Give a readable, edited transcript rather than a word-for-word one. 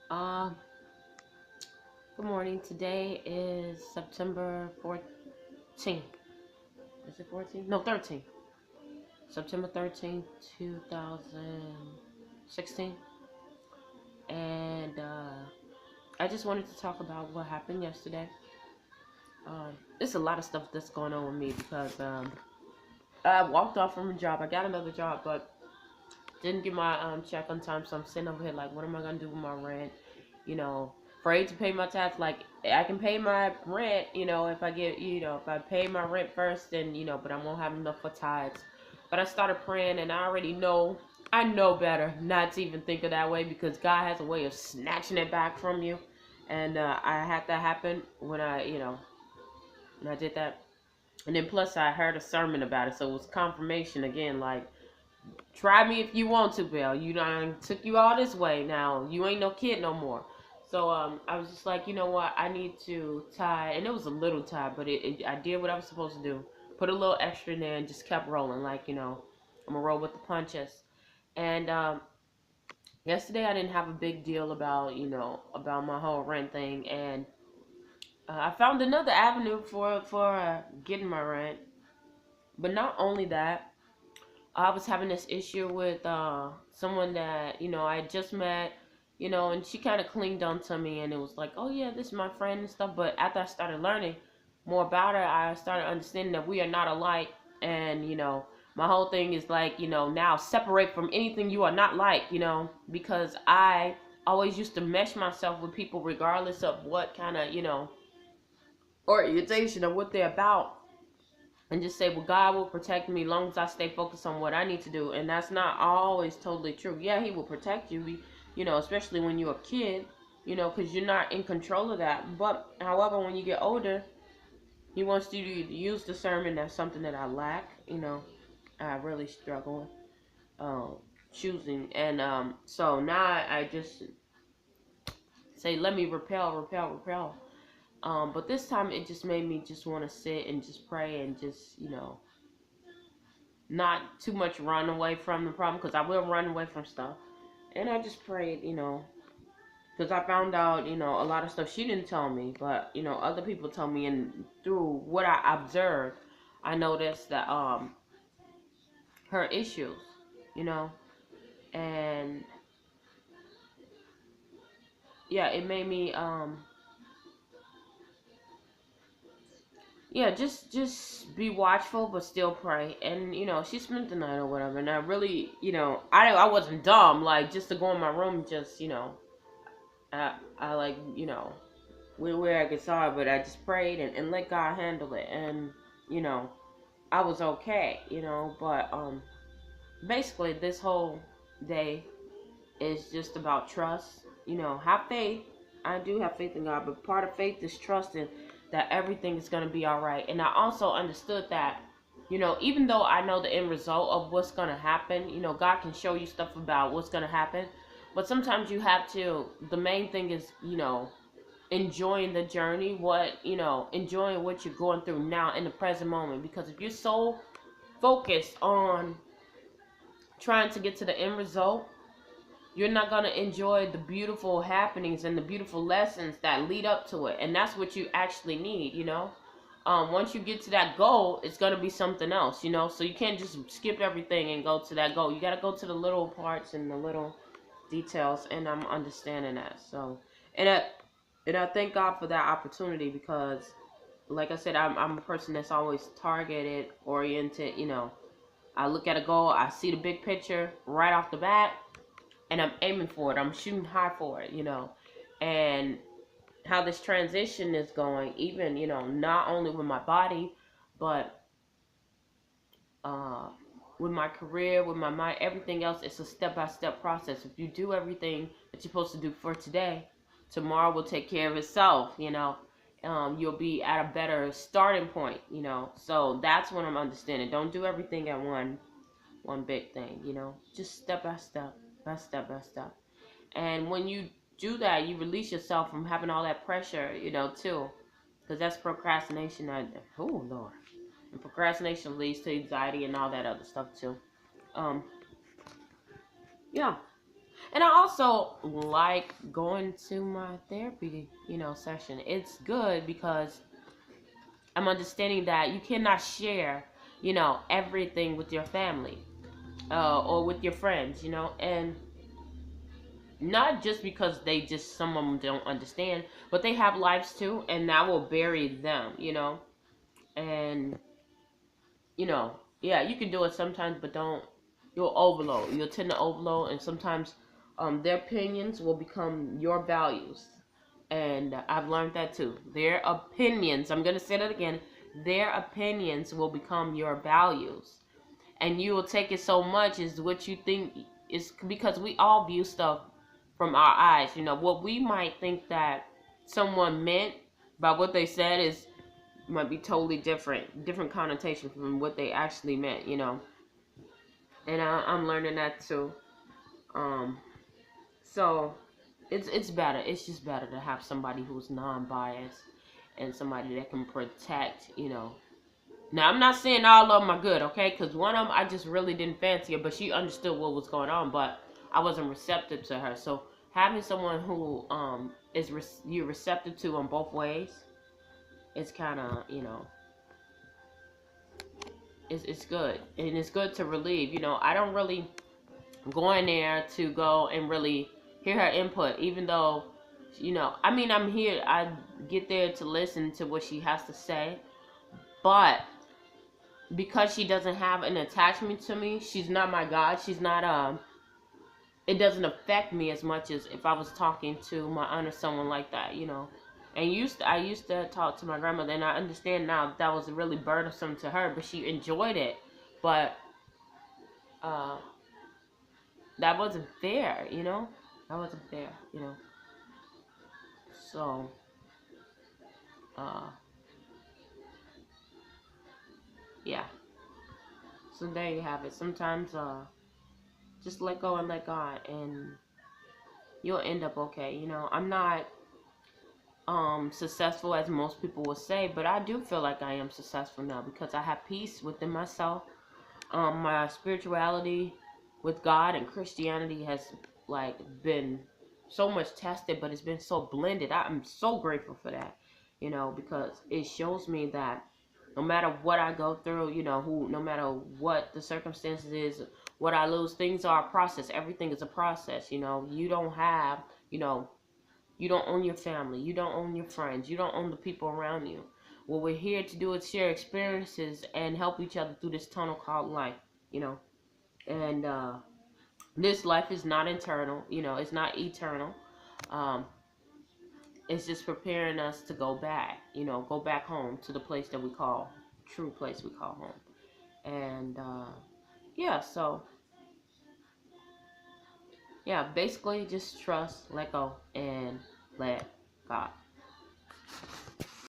Uh, Good morning. Today is September 14th. Is it 14th? No, 13th. September 13th, 2016. And I just wanted to talk about what happened yesterday. There's a lot of stuff that's going on with me because I walked off from a job. I got another job, but didn't get my check on time. So I'm sitting over here like, what am I going to do with my rent? You know, afraid to pay my tax. Like, I can pay my rent, if I get, if I pay my rent first, then, but I won't have enough for tithes. But I started praying, and I know better not to even think of that way because God has a way of snatching it back from you. And I had that happen when I did that. And then plus I heard a sermon about it, so it was confirmation again, like, try me if you want to, Bill. You done took you all this way. Now you ain't no kid no more. So I was just like, you know what? I need to tie, and it was a little tie, but I did what I was supposed to do. Put a little extra in there and just kept rolling. Like, I'm gonna roll with the punches. And yesterday I didn't have a big deal about about my whole rent thing, and I found another avenue for getting my rent. But not only that, I was having this issue with someone that I just met, and she kind of clinged on to me, and it was like, oh yeah, this is my friend and stuff. But after I started learning more about her, I started understanding that we are not alike, and my whole thing is like, now separate from anything you are not like, because I always used to mesh myself with people regardless of what kind of orientation or what they're about, and just say, well, God will protect me as long as I stay focused on what I need to do. And that's not always totally true. Yeah, He will protect you, especially when you're a kid, because you're not in control of that. But, however, when you get older, He wants you to use discernment. That's something that I lack, I really struggle choosing. And so now I just say, let me repel, repel, repel. But this time it just made me just want to sit and just pray and just, not too much run away from the problem because I will run away from stuff. And I just prayed, because I found out, a lot of stuff she didn't tell me, but other people told me, and through what I observed, I noticed that her issues, you know, and yeah, it made me yeah, just be watchful but still pray. And she spent the night or whatever, and I really, I wasn't dumb like just to go in my room, just I like, where I could solve it. I just prayed and let God handle it. And, you know, I was okay, but basically this whole day is just about trust. Have faith. I do have faith in God, but part of faith is trusting that everything is going to be all right. And I also understood that, even though I know the end result of what's going to happen, God can show you stuff about what's going to happen. But sometimes you have to, the main thing is, enjoying the journey, enjoying what you're going through now in the present moment. Because if you're so focused on trying to get to the end result, you're not going to enjoy the beautiful happenings and the beautiful lessons that lead up to it. And that's what you actually need, once you get to that goal, it's going to be something else, so you can't just skip everything and go to that goal. You got to go to the little parts and the little details, and I'm understanding that. So, and I, and I thank God for that opportunity because, like I said, I'm a person that's always targeted, oriented. I look at a goal, I see the big picture right off the bat, and I'm aiming for it. I'm shooting high for it. And how this transition is going, even not only with my body, but uh, with my career, with my mind, everything else. It's a step-by-step process. If you do everything that you're supposed to do for today, tomorrow will take care of itself. You'll be at a better starting point. So that's what I'm understanding. Don't do everything at one big thing. Just step by step, by step. And when you do that, you release yourself from having all that pressure. Too, because that's procrastination. Oh Lord. And procrastination leads to anxiety and all that other stuff too. Um, yeah. And I also like going to my therapy, session. It's good because I'm understanding that you cannot share, everything with your family, or with your friends, and not just because some of them don't understand, but they have lives too, and that will bury them, and yeah, you can do it sometimes, but don't. You'll overload. You'll tend to overload, and sometimes, their opinions will become your values, and I've learned that too. Their opinions. I'm gonna say that again. Their opinions will become your values, and you will take it so much is what you think is, because we all view stuff from our eyes. What we might think that someone meant by what they said is might be totally different connotation from what they actually meant, and I'm learning that too. um so it's better, it's just better to have somebody who's non-biased and somebody that can protect. Now, I'm not saying all of them are good, okay, because one of them I just really didn't fancy her, but she understood what was going on, but I wasn't receptive to her. So having someone who you're receptive to on both ways, it's kind of, it's good, and it's good to relieve. I don't really go in there to go and really hear her input, even though, I mean, I'm here. I get there to listen to what she has to say, but because she doesn't have an attachment to me, she's not my God. She's not It doesn't affect me as much as if I was talking to my aunt or someone like that, And I used to talk to my grandmother, and I understand now that was really burdensome to her, but she enjoyed it. But uh, that wasn't fair, That wasn't fair, So, uh, yeah. So there you have it. Sometimes, just let go and let God, and you'll end up okay. I'm not successful as most people would say, but I do feel like I am successful now because I have peace within myself. My spirituality with God and Christianity has like been so much tested, but it's been so blended. I'm so grateful for that, because it shows me that no matter what I go through, no matter what the circumstances is, what I lose, things are a process. Everything is a process. You don't have, you know, you don't own your family. You don't own your friends. You don't own the people around you. What we're here to do is share experiences and help each other through this tunnel called life, you know. And this life is not eternal, it's not eternal. Um, it's just preparing us to go back, go back home to the place that we call, true place we call home. And yeah, so yeah, basically just trust, let go, and let God.